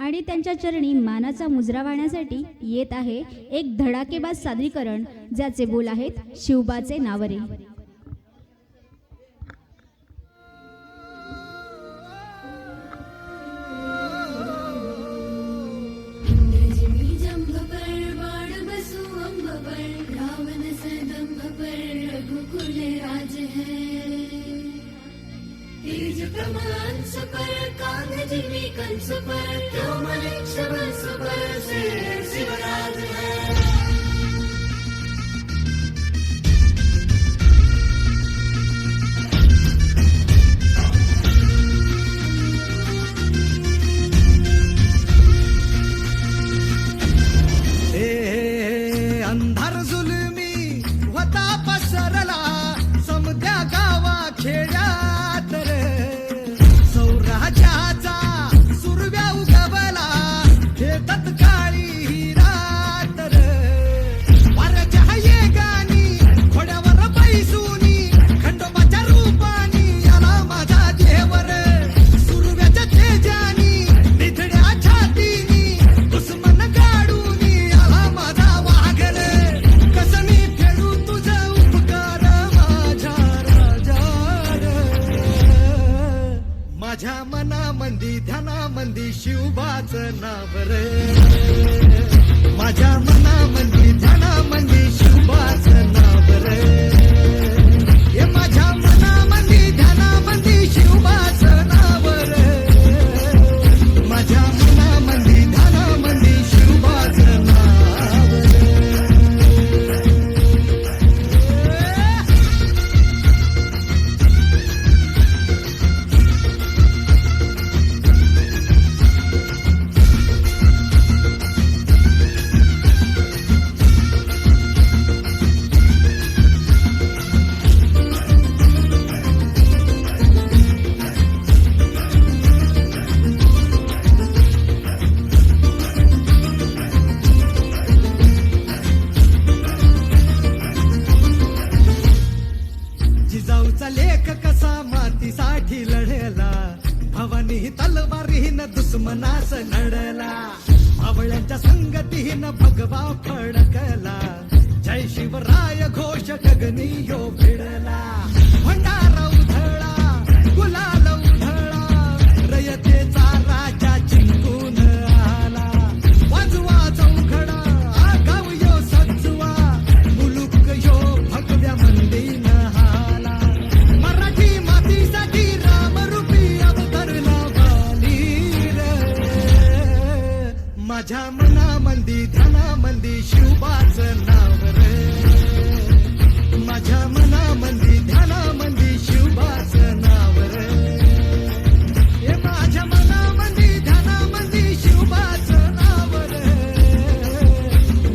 आणि त्यांच्या चरणी मानाचा मुजरा वाहण्यासाठी येत आहे एक धडाकेबाज सादरीकरण, ज्याचे बोल आहेत शिवबाचे नावरे. तेज प्रमाण सुपर कांगजीवी कंस पर क्यों मलिक शबल सुपर से शिवराज है. अंधार जुलमी होता पसरला समद्या गावा खेड्यात रे, सौराज्याचा सुरव्या उगवला हे तत्काळी ही रात रे. वाऱ्याच्या येगानी घोड्यावर बैसूनी खंडोबाच्या रूपानी आला माझा देवर. सुरव्याच्या तेजानी निधड्या छातीनी दुश्मन गाडूनी आला माझा वाघर. कसमी फेडू तुझा उपकार माझ्या राजा. माझ्या मनामंदी ध्यानामंदी शिवबाचं नाव रे. माझ्या मनामंदी ध्यानामंदी शिवबाचं नाव रे. हे माझ्या मनामंदी ध्यानामंदी शिवबाचं नाव रे. माझ्या मनामंदी ध्यानामंदी शिवबाचं नाव रे. जिजाऊचा लेख कसा मातीसाठी लढला, भवानी तलवारीनं दुश्मनास लढला. मावळ्यांच्या संगतीनं भगवा फडकला, जय शिवराय घोष गगनी यो भिडला. भंडारा उधळा गुलाल उधळा, रयतेचा राजा जिंकून आला. वाजवा चौघडा आगाव यो सजवा, मुलुक यो भगव्या मंदीनं हाला. मराठी मातीसाठी रामरूपी अवतरला वाली रे. माझ्या मनामंदी ध्यानामंदी शिवबाचं नाव रे. माझ्या मनामंदी ध्यानामंदी शिवबाचं नाव रे. हे माझ्या मनामंदी ध्यानामंदी शिवबाचं नाव रे.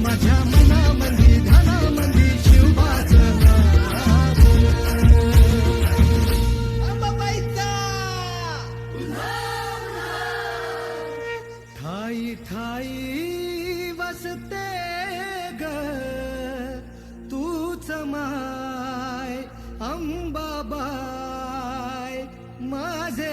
माझ्या मनामंदी ध्यानामंदी शिवबाचं नाव रे. अंबाबाईचा ठाई ठाई वसते ग तूच माय अंबाबाई. माझे